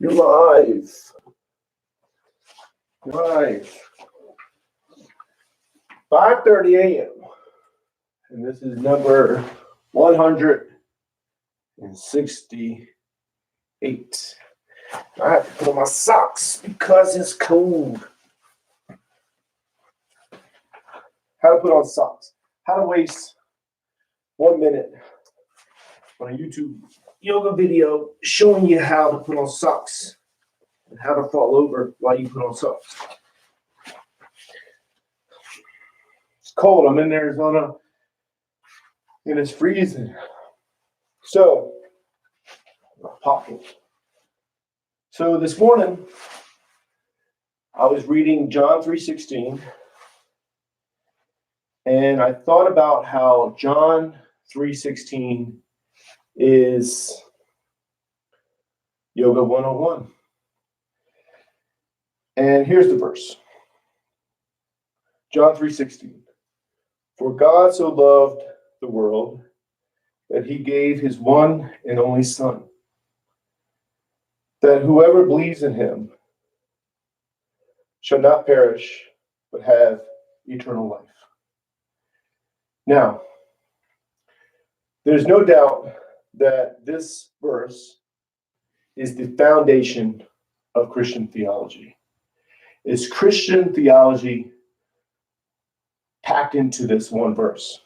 You're live. Live. 5:30 a.m. And this is number 168. I have to put on my socks because it's cold. How to put on socks. How to waste 1 minute on a YouTube yoga video showing you how to put on socks and how to fall over while you put on socks. It's cold. I'm in Arizona and it's freezing. So, popping. So this morning, I was reading John 3:16, and I thought about how John 3:16 is Yoga 101. And here's the verse. John 3:16. For God so loved the world that he gave his one and only Son, that whoever believes in him shall not perish, but have eternal life. Now, there's no doubt that this verse is the foundation of Christian theology. It's Christian theology packed into this one verse.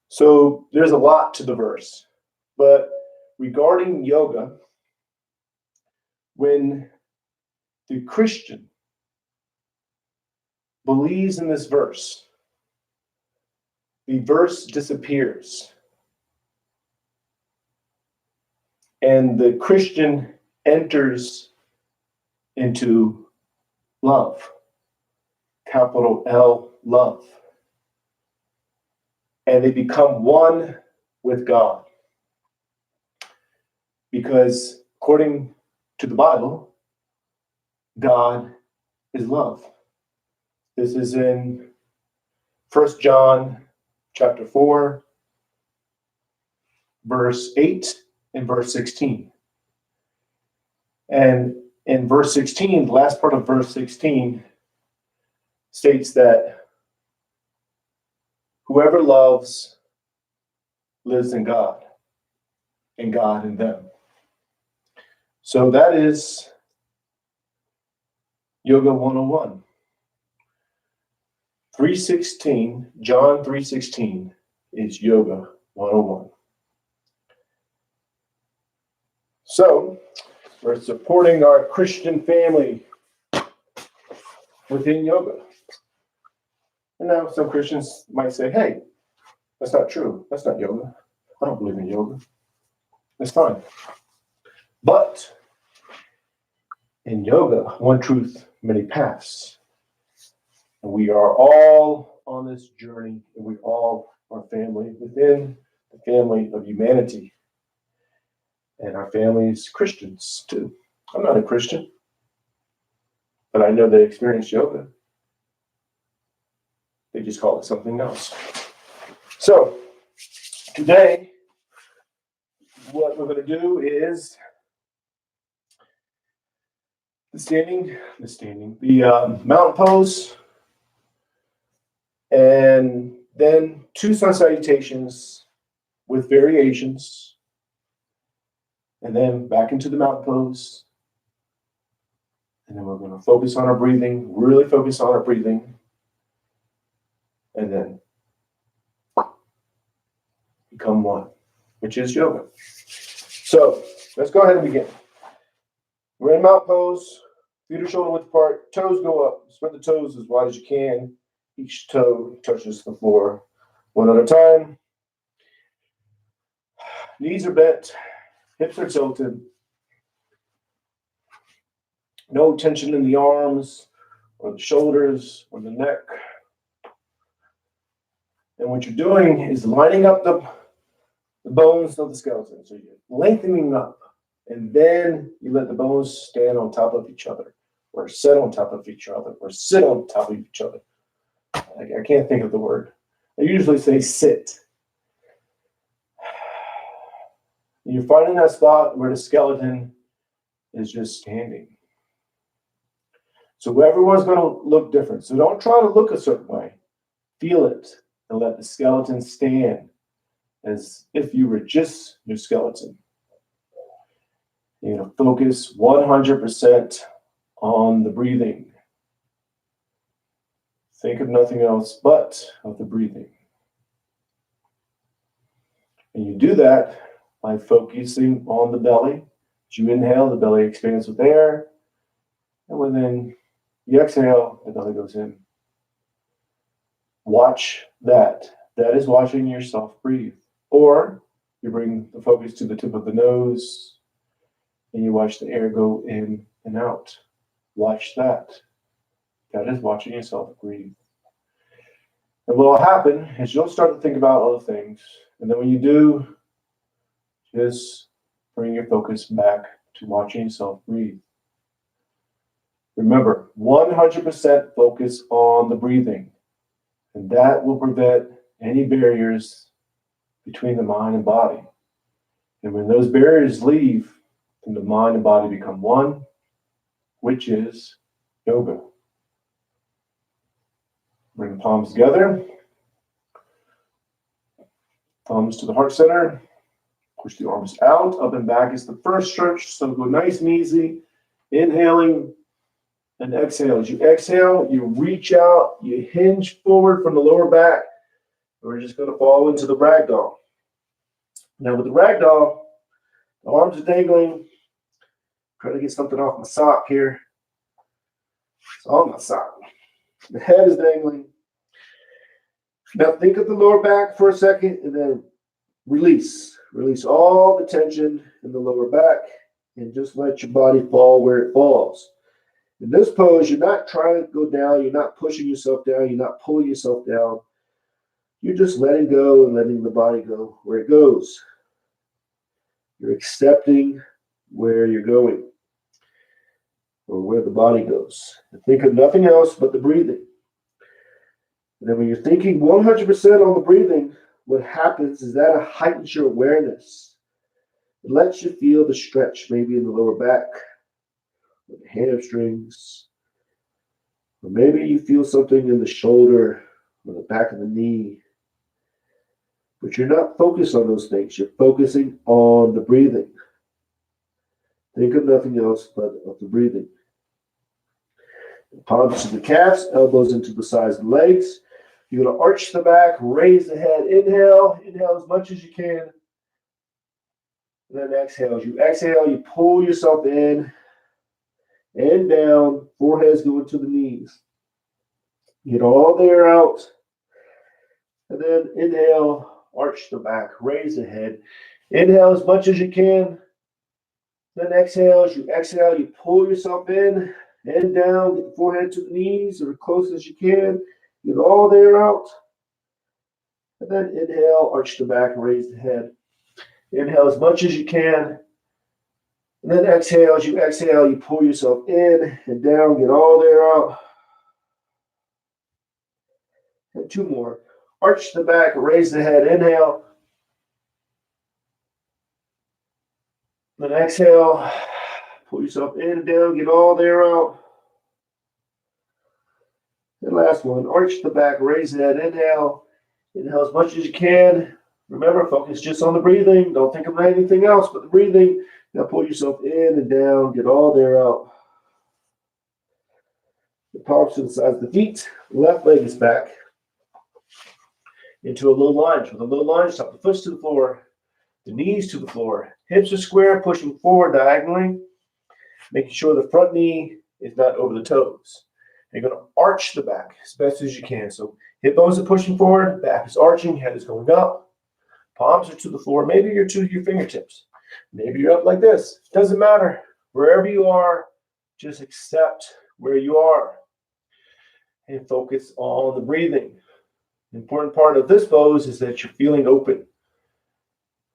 So there's a lot to the verse. But regarding yoga, when the Christian believes in this verse, the verse disappears. And the Christian enters into love, capital L, love. And they become one with God. Because according to the Bible, God is love. This is in 1 John chapter 4, verse 8 and verse 16. And in verse 16, the last part of verse 16 states that whoever loves lives in God, and God in them. So that is Yoga 101. 3:16, John 3:16 is Yoga 101. So, we're supporting our Christian family within yoga. And now some Christians might say, hey, that's not true. That's not yoga. I don't believe in yoga. That's fine. But in yoga, one truth, many paths. And we are all on this journey, and we all are family within the family of humanity. And our family is Christians too. I'm not a Christian, but I know they experience yoga. They just call it something else. So today, what we're going to do is the mountain pose, and then 2 sun salutations with variations, and then back into the mountain pose. And then we're going to focus on our breathing, really focus on our breathing, and then become one, which is yoga. So let's go ahead and begin. We're in mountain pose, feet are shoulder width apart, toes go up, spread the toes as wide as you can. Each toe touches the floor one at a time. Knees are bent, hips are tilted. No tension in the arms or the shoulders or the neck. And what you're doing is lining up the bones of the skeleton. So you're lengthening up, and then you let the bones stand on top of each other, or sit on top of each other, or sit on top of each other. I can't think of the word. I usually say sit. You're finding that spot where the skeleton is just standing. So everyone's going to look different. So don't try to look a certain way. Feel it and let the skeleton stand as if you were just your skeleton. You're going to focus 100% on the breathing. Think of nothing else but of the breathing. And you do that by focusing on the belly. As you inhale, the belly expands with air. And when you exhale, the belly goes in. Watch that. That is watching yourself breathe. Or you bring the focus to the tip of the nose and you watch the air go in and out. Watch that. That is watching yourself breathe. And what will happen is you'll start to think about other things. And then when you do, just bring your focus back to watching yourself breathe. Remember, 100% focus on the breathing. And that will prevent any barriers between the mind and body. And when those barriers leave, then the mind and body become one, which is yoga. Bring the palms together. Thumbs to the heart center. Push the arms out. Up and back is the first stretch. So go nice and easy. Inhaling and exhale. As you exhale, you reach out. You hinge forward from the lower back. We're just going to fall into the ragdoll. Now with the ragdoll, the arms are dangling. Try to get something off my sock here. It's on my sock. The head is dangling. Now think of the lower back for a second and then release. Release all the tension in the lower back and just let your body fall where it falls. In this pose, you're not trying to go down. You're not pushing yourself down. You're not pulling yourself down. You're just letting go and letting the body go where it goes. You're accepting where you're going or where the body goes. And think of nothing else but the breathing. And then when you're thinking 100% on the breathing, what happens is that it heightens your awareness. It lets you feel the stretch maybe in the lower back, or the hamstrings, or maybe you feel something in the shoulder or the back of the knee. But you're not focused on those things. You're focusing on the breathing. Think of nothing else but of the breathing. Palms to the calves, elbows into the sides of the legs. You're going to arch the back, raise the head. Inhale. Inhale as much as you can. And then exhale. As you exhale, you pull yourself in and down. Forehead's going to the knees. Get all the air out. And then inhale. Arch the back, raise the head. Inhale as much as you can. Then exhale. As you exhale, you pull yourself in and down. Get the forehead to the knees or as close as you can. Get all the air out. And then inhale, arch the back, raise the head. Inhale as much as you can. And then exhale. As you exhale, you pull yourself in and down. Get all the air out. And two more. Arch the back, raise the head, inhale. Then exhale, pull yourself in and down, get all the air out. And last one, arch the back, raise the head, inhale. Inhale as much as you can. Remember, focus just on the breathing. Don't think of anything else but the breathing. Now pull yourself in and down, get all the air out. The palms to the sides of the feet, left leg is back. Into a low lunge. With a low lunge, top the foot to the floor, the knees to the floor. Hips are square, pushing forward diagonally, making sure the front knee is not over the toes. You're going to arch the back as best as you can. So hip bones are pushing forward, back is arching, head is going up. Palms are to the floor. Maybe you're to your fingertips. Maybe you're up like this. It doesn't matter. Wherever you are, just accept where you are and focus on the breathing. The important part of this pose is that you're feeling open.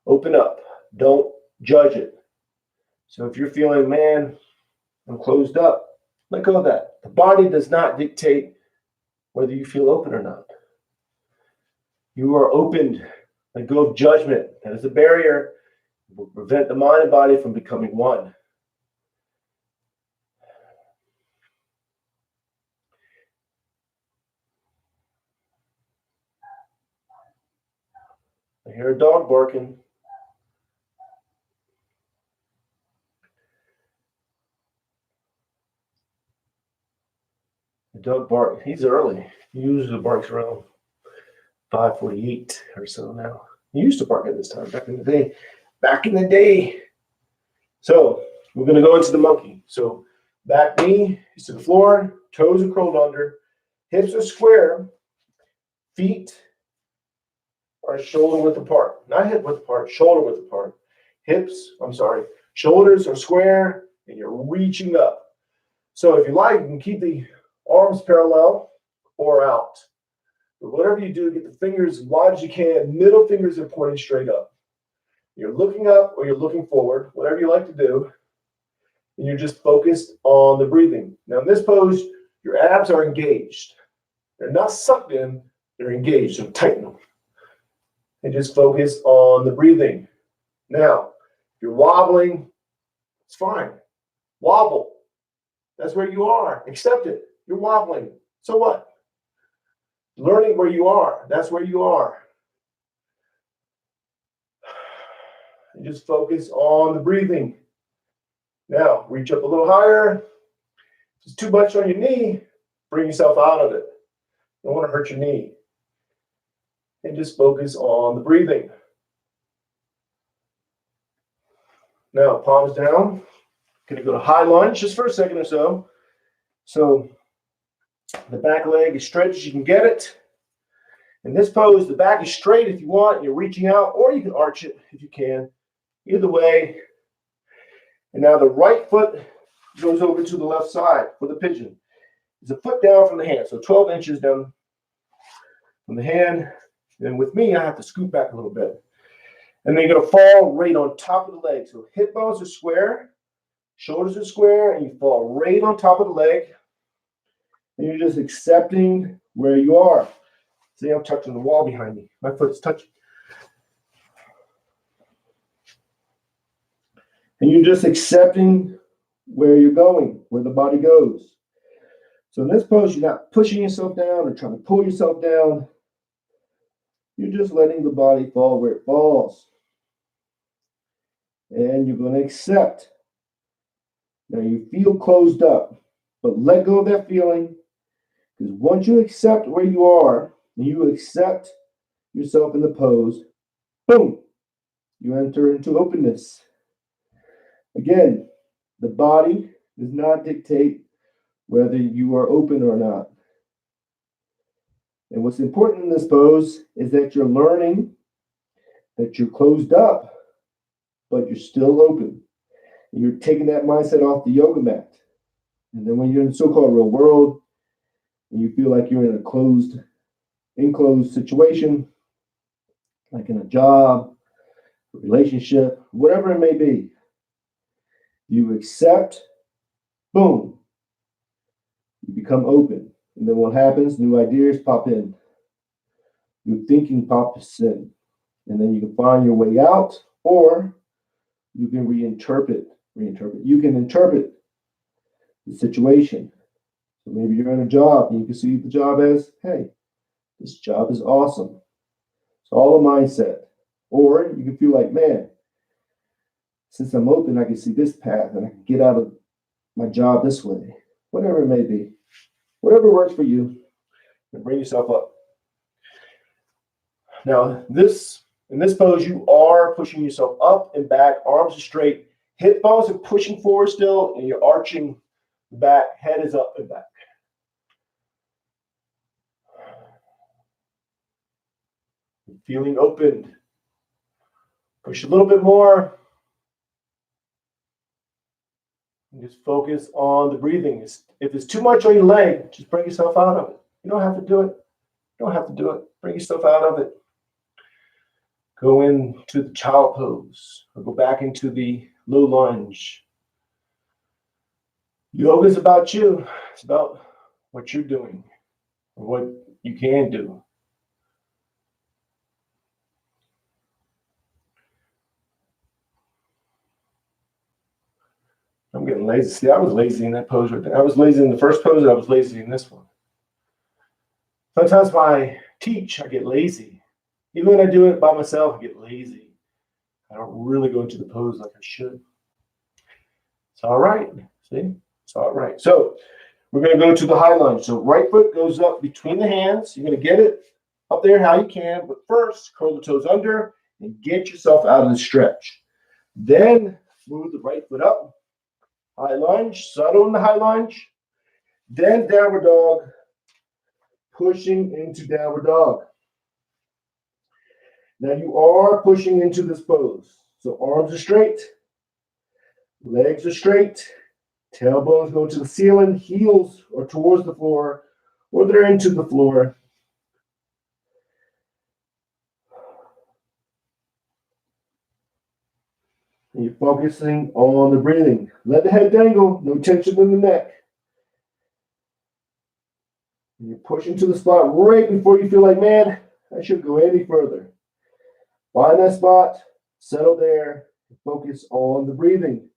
Open up. Don't judge it. So if you're feeling, man, I'm closed up, let go of that. The body does not dictate whether you feel open or not. You are opened. Let go of judgment. That is a barrier. It will prevent the mind and body from becoming one. I hear a dog barking. The dog bark. He's early. He usually barks around 5:48 or so now. He used to bark at this time back in the day. Back in the day. So we're going to go into the monkey. So back knee is to the floor, toes are curled under, hips are square, feet are shoulder width apart. Not hip width apart, shoulder width apart. Shoulders are square and you're reaching up. So if you like, you can keep the arms parallel or out. But whatever you do, get the fingers as wide as you can. Middle fingers are pointing straight up. You're looking up or you're looking forward, whatever you like to do. And you're just focused on the breathing. Now in this pose, your abs are engaged. They're not sucked in, they're engaged, so tighten them. And just focus on the breathing. Now, if you're wobbling, it's fine. Wobble. That's where you are. Accept it. You're wobbling. So what? Learning where you are. That's where you are. And just focus on the breathing. Now, reach up a little higher. If it's too much on your knee, bring yourself out of it. You don't want to hurt your knee. And just focus on the breathing. Now, palms down. Going to go to high lunge just for a second or so. So the back leg is stretched as you can get it. In this pose, the back is straight if you want. You're reaching out, or you can arch it if you can. Either way. And now the right foot goes over to the left side for the pigeon. It's a foot down from the hand, so 12 inches down from the hand. And with me, I have to scoot back a little bit. And then you're going to fall right on top of the leg. So hip bones are square, shoulders are square, and you fall right on top of the leg. And you're just accepting where you are. See, I'm touching the wall behind me. My foot's touching. And you're just accepting where you're going, where the body goes. So in this pose, you're not pushing yourself down or trying to pull yourself down. You're just letting the body fall where it falls. And you're going to accept. Now you feel closed up, but let go of that feeling. Because once you accept where you are, and you accept yourself in the pose, boom, you enter into openness. Again, the body does not dictate whether you are open or not. And what's important in this pose is that you're learning that you're closed up, but you're still open. And you're taking that mindset off the yoga mat. And then when you're in the so-called real world, and you feel like you're in a enclosed situation, like in a job, a relationship, whatever it may be, you accept, boom, you become open. And then what happens? New ideas pop in. New thinking pops in. And then you can find your way out, or you can reinterpret. You can interpret the situation. So maybe you're in a job and you can see the job as, hey, this job is awesome. It's all a mindset. Or you can feel like, man, since I'm open, I can see this path and I can get out of my job this way. Whatever it may be. Whatever works for you. And bring yourself up. Now, in this pose, you are pushing yourself up and back. Arms are straight. Hip bones are pushing forward still, and you're arching back. Head is up and back. Feeling opened. Push a little bit more. And just focus on the breathing. If it's too much on your leg, just bring yourself out of it. You don't have to do it. You don't have to do it. Bring yourself out of it. Go into the child pose, or go back into the low lunge. Yoga is about you. It's about what you're doing, or what you can do. I'm getting lazy. See, I was lazy in that pose right there. I was lazy in the first pose, I was lazy in this one. Sometimes when I teach, I get lazy. Even when I do it by myself, I get lazy. I don't really go into the pose like I should. It's all right. See? It's all right. So we're going to go to the high lunge. So right foot goes up between the hands. You're going to get it up there how you can. But first, curl the toes under and get yourself out of the stretch. Then move the right foot up. High lunge. Settle in the high lunge. Then downward dog. Pushing into downward dog. Now you are pushing into this pose. So arms are straight. Legs are straight. Tailbones go to the ceiling. Heels are towards the floor, or they're into the floor. And you're focusing on the breathing. Let the head dangle. No tension in the neck. And you're pushing to the spot right before you feel like, man, I shouldn't go any further. Find that spot. Settle there. Focus on the breathing.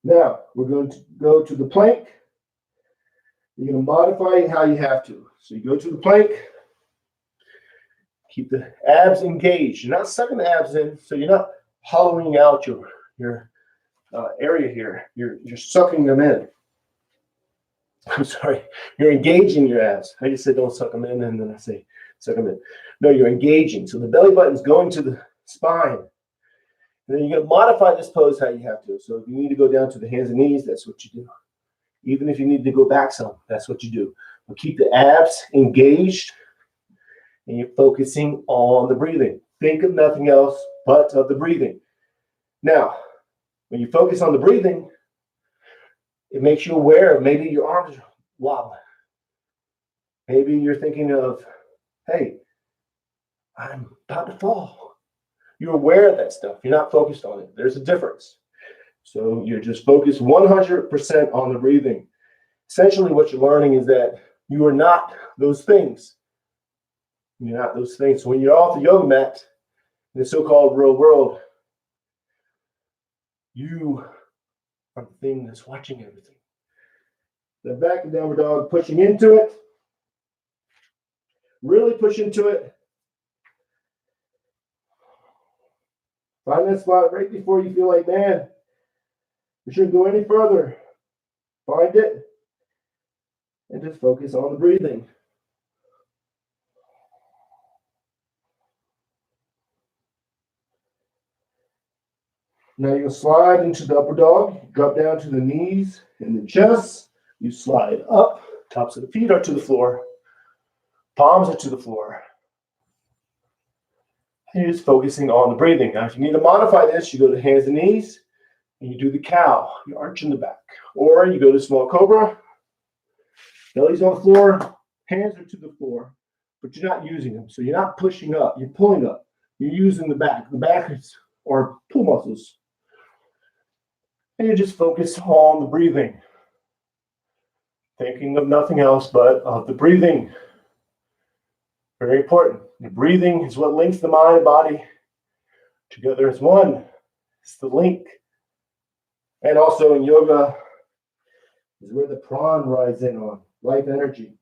Now, we're going to go to the plank. You're going to modify it how you have to. So you go to the plank. Keep the abs engaged. You're not sucking the abs in, so you're not hollowing out your area here. You're sucking them in. I'm sorry. You're engaging your abs. I just said don't suck them in, and then I say suck them in. No, you're engaging. So the belly button's going to the spine. And then you're going to modify this pose how you have to. So if you need to go down to the hands and knees, that's what you do. Even if you need to go back some, that's what you do. But keep the abs engaged, and you're focusing on the breathing. Think of nothing else but of the breathing. Now, when you focus on the breathing, it makes you aware of maybe your arms are wobbling. Maybe you're thinking of, hey, I'm about to fall. You're aware of that stuff. You're not focused on it. There's a difference. So you're just focused 100% on the breathing. Essentially, what you're learning is that you are not those things. You're not those things. So when you're off the yoga mat in the so-called real world, you are the thing that's watching everything. Then back to downward dog, pushing into it. Really push into it. Find that spot right before you feel like, man, you shouldn't go any further. Find it. And just focus on the breathing. Now you'll slide into the upper dog. Drop down to the knees and the chest. You slide up. Tops of the feet are to the floor. Palms are to the floor. And you're just focusing on the breathing. Now, if you need to modify this, you go to hands and knees, and you do the cow. You arch in the back. Or you go to small cobra. Belly's on the floor. Hands are to the floor. But you're not using them. So you're not pushing up. You're pulling up. You're using the back. The back are pull muscles. And you just focus on the breathing. Thinking of nothing else but of the breathing. Very important. The breathing is what links the mind and body together as one. It's the link. And also in yoga is where the prana rides in on life energy.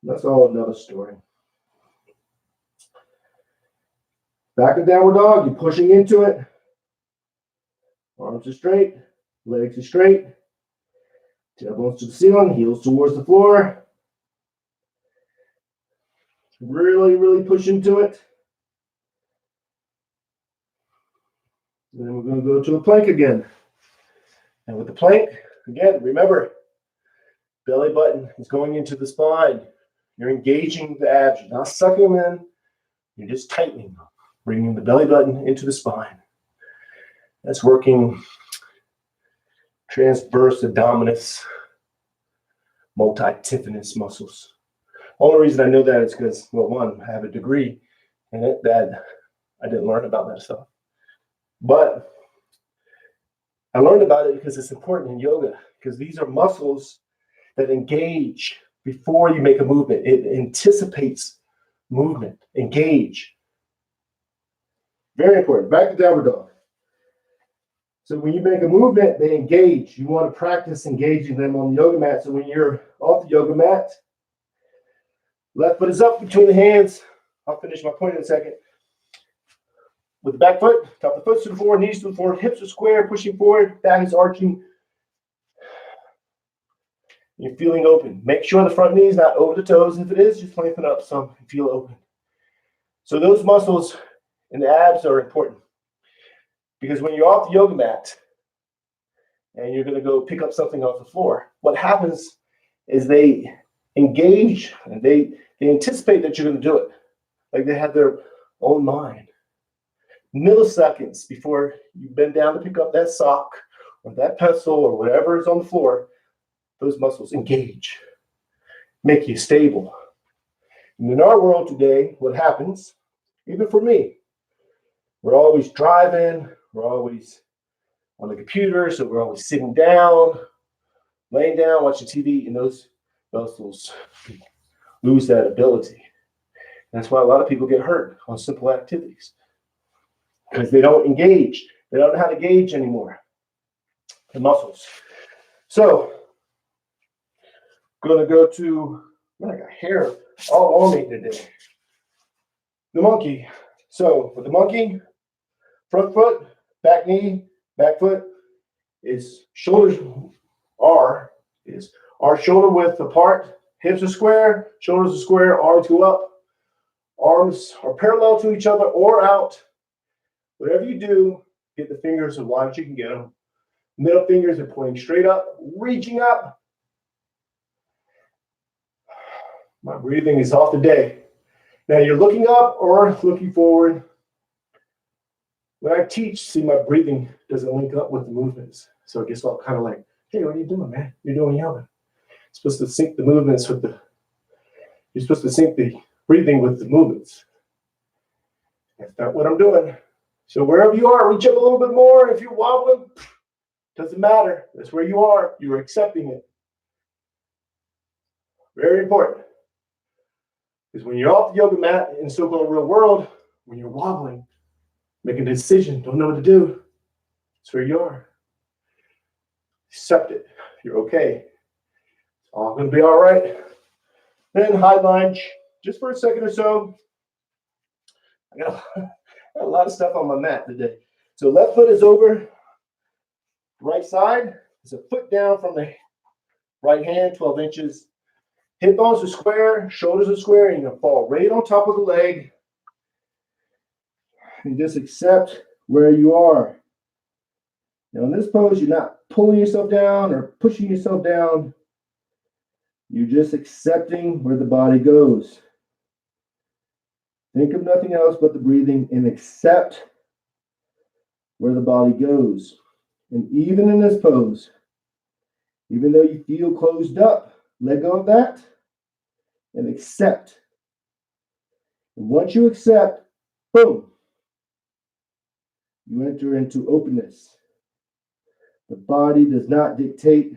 That's all another story. Back to downward dog. You're pushing into it. Arms are straight. Legs are straight. Tailbones to the ceiling. Heels towards the floor. Really, really push into it. And then we're going to go to a plank again. And with the plank, again, remember, belly button is going into the spine. You're engaging the abs. You're not sucking them in. You're just tightening them, bringing the belly button into the spine. That's working transverse abdominis, multi-tiphinus muscles. Only reason I know that is because, well, one, I have a degree in it that I didn't learn about that stuff. But I learned about it because it's important in yoga, because these are muscles that engage before you make a movement. It anticipates movement. Engage. Very important. Back to downward dog. So when you make a movement, they engage. You want to practice engaging them on the yoga mat. So when you're off the yoga mat, Left foot is up between the hands. I'll finish my point in a second. With the back foot, top of the foot to the floor, knees to the floor, hips are square, pushing forward, back is arching. You're feeling open. Make sure the front knee is not over the toes. If it is, just lengthen up some and feel open. So those muscles in the abs are important. Because when you're off the yoga mat and you're going to go pick up something off the floor, what happens is they engage and they anticipate that you're going to do it. Like they have their own mind. Milliseconds before you bend down to pick up that sock or that pencil or whatever is on the floor, those muscles engage, make you stable. And in our world today, what happens, even for me, we're always driving, we're always on the computer, so we're always sitting down, laying down, watching TV, and those muscles lose that ability. That's why a lot of people get hurt on simple activities, because they don't engage. They don't know how to gauge anymore, the muscles. So, going to go to, man, I got hair all on me today. The monkey. So, with the monkey, front foot, back knee, back foot is shoulders are shoulder width apart, hips are square, shoulders are square, arms go up, arms are parallel to each other or out. Whatever you do, get the fingers as wide as you can get them. Middle fingers are pointing straight up, reaching up. My breathing is off today. Now you're looking up or looking forward. When I teach, see, my breathing doesn't link up with the movements. So it gets all kind of like, hey, what are you doing, man? You're doing yoga. You're supposed to sync the movements with you're supposed to sync the breathing with the movements. That's not what I'm doing. So wherever you are, reach up a little bit more. If you're wobbling, doesn't matter. That's where you are. You're accepting it. Very important. Because when you're off the yoga mat in the so-called real world, when you're wobbling, making a decision, don't know what to do, that's where you are. Accept it. You're okay. It's all going to be all right. Then high lunge, just for a second or so. I got a lot of stuff on my mat today. So left foot is over. Right side is a foot down from the right hand, 12 inches. Hip bones are square, shoulders are square, and you're going to fall right on top of the leg. And just accept where you are. Now in this pose, you're not pulling yourself down or pushing yourself down. You're just accepting where the body goes. Think of nothing else but the breathing and accept where the body goes. And even in this pose, even though you feel closed up, let go of that and accept. And once you accept, boom, you enter into openness. The body does not dictate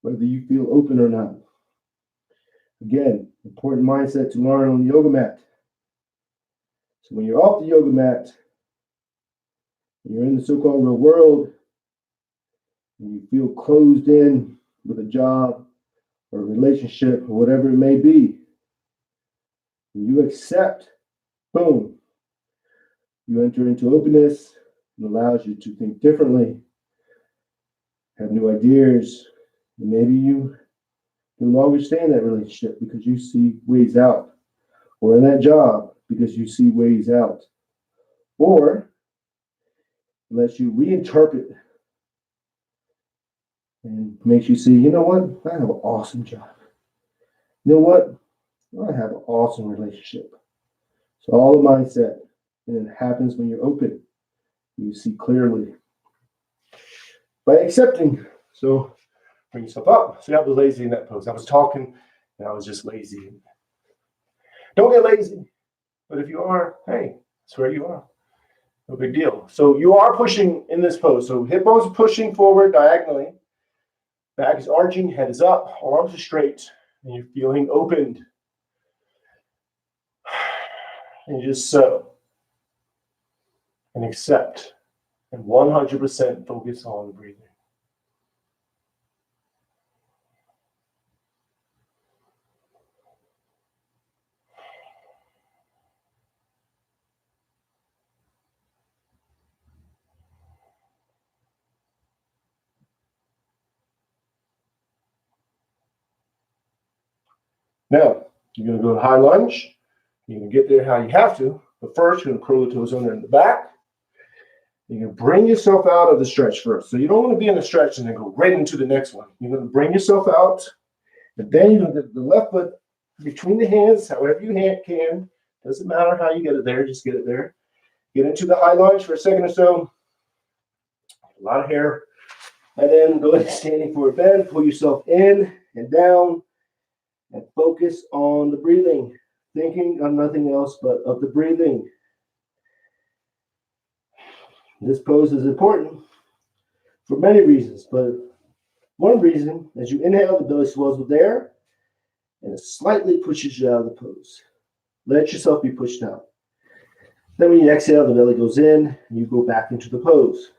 whether you feel open or not. Again, important mindset to learn on the yoga mat. So when you're off the yoga mat, you're in the so-called real world, and you feel closed in with a job or a relationship or whatever it may be, and you accept, boom, you enter into openness. It allows you to think differently, have new ideas, and maybe you no longer stay in that relationship because you see ways out, or in that job because you see ways out, or lets you reinterpret and makes you see, you know what, I have an awesome job. You know what, I have an awesome relationship. It's all a mindset, and it happens when you're open. You see clearly by accepting. So bring yourself up. See, I was lazy in that pose. I was talking and I was just lazy. Don't get lazy. But if you are, hey, that's where you are. No big deal. So you are pushing in this pose. So hip bones are pushing forward diagonally. Back is arching, head is up, arms are straight, and you're feeling opened. And you just settle and accept and 100% focus on breathing. Now, you're going to go to high lunge. You're going to get there how you have to. But first, you're going to curl the toes under in the back. You're going to bring yourself out of the stretch first. So you don't want to be in the stretch and then go right into the next one. You're going to bring yourself out. And then you're going to get the left foot between the hands, however you can. Doesn't matter how you get it there. Just get it there. Get into the high lunge for a second or so. A lot of hair. And then go ahead and standing forward bend. Pull yourself in and down. And focus on the breathing. Thinking of nothing else but of the breathing. This pose is important for many reasons, but one reason, as you inhale, the belly swells with air, and it slightly pushes you out of the pose. Let yourself be pushed out. Then when you exhale, the belly goes in, and you go back into the pose.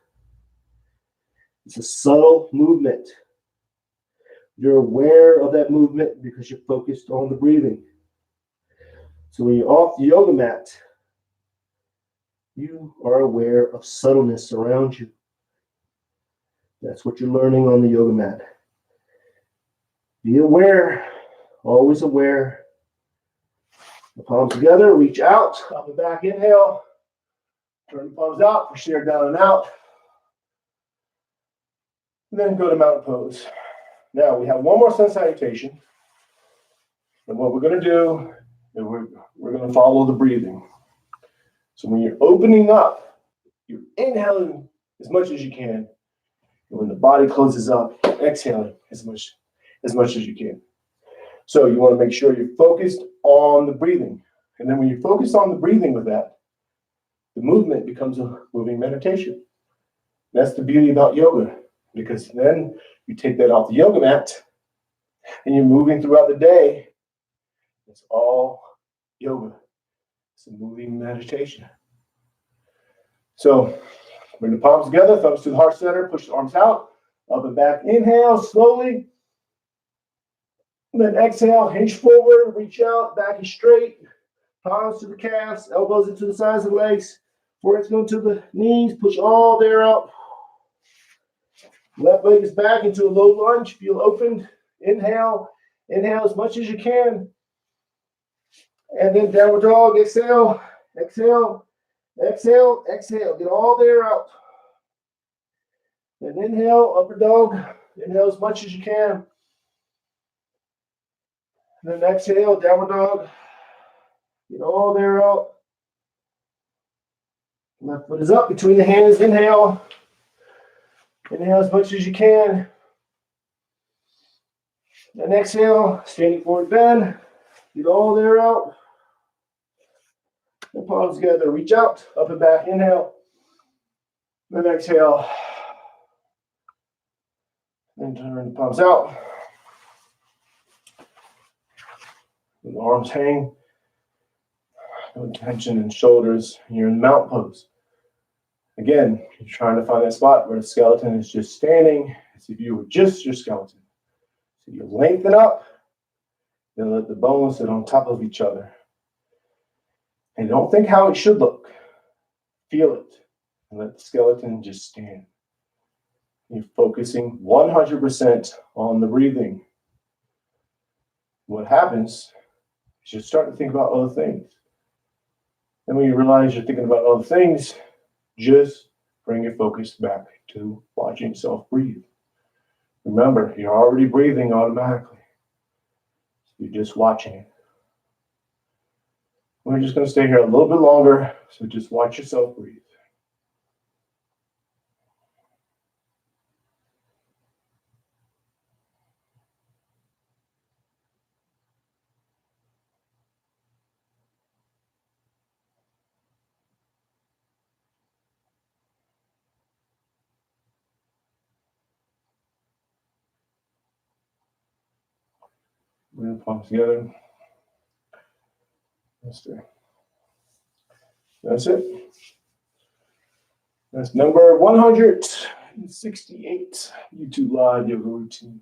It's a subtle movement. You're aware of that movement because you're focused on the breathing. So when you're off the yoga mat, you are aware of subtleness around you. That's what you're learning on the yoga mat. Be aware, always aware. The palms together, reach out, up and back, inhale. Turn the palms out, push the air down and out. And then go to mountain pose. Now we have one more sun salutation. And what we're going to do is we're going to follow the breathing. So when you're opening up, you're inhaling as much as you can. And when the body closes up, you're exhaling as much as you can. So you want to make sure you're focused on the breathing. And then when you focus on the breathing with that, the movement becomes a moving meditation. That's the beauty about yoga, because then you take that off the yoga mat and you're moving throughout the day. It's all yoga. It's a moving meditation. So bring the palms together, thumbs to the heart center, push the arms out, up and back. Inhale slowly. And then exhale, hinge forward, reach out, back is straight. Palms to the calves, elbows into the sides of the legs. Forehead's going to the knees, push all the air out. Left leg is back into a low lunge, feel opened. Inhale as much as you can. And then downward dog, exhale, exhale, exhale, exhale. Get all the air out. Then inhale, upper dog. Inhale as much as you can. And then exhale, downward dog. Get all the air out. Left foot is up between the hands. Inhale. Inhale as much as you can. Then exhale, standing forward bend. Get all the air out. And palms together, reach out, up and back, inhale. Then exhale. Then turn the palms out. And the arms hang. No tension in shoulders. You're in the mountain pose. Again, you're trying to find that spot where the skeleton is just standing as if you were just your skeleton. So you lengthen up, then let the bones sit on top of each other. And don't think how it should look. Feel it. And let the skeleton just stand. You're focusing 100% on the breathing. What happens is you start to think about other things. And when you realize you're thinking about other things, just bring your focus back to watching yourself breathe. Remember, you're already breathing automatically. You're just watching it. We're just going to stay here a little bit longer, so just watch yourself breathe. Bring the palms together. That's it. That's number 168 YouTube Live Yoga Routine.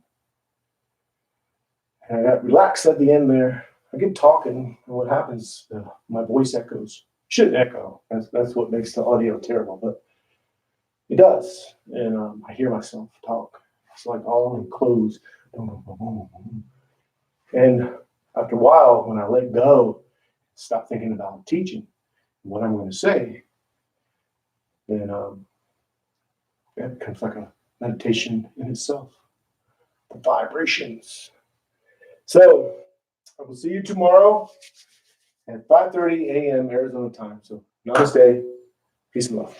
And I got relaxed at the end there. I get talking, and what happens, my voice echoes. Shouldn't echo. That's what makes the audio terrible, but it does. And I hear myself talk. It's like all enclosed. And After a while, when I let go, stop thinking about teaching, what I'm going to say, then it becomes like a meditation in itself. The vibrations. So I will see you tomorrow at 5:30 a.m. Arizona time. So namaste. Peace and love.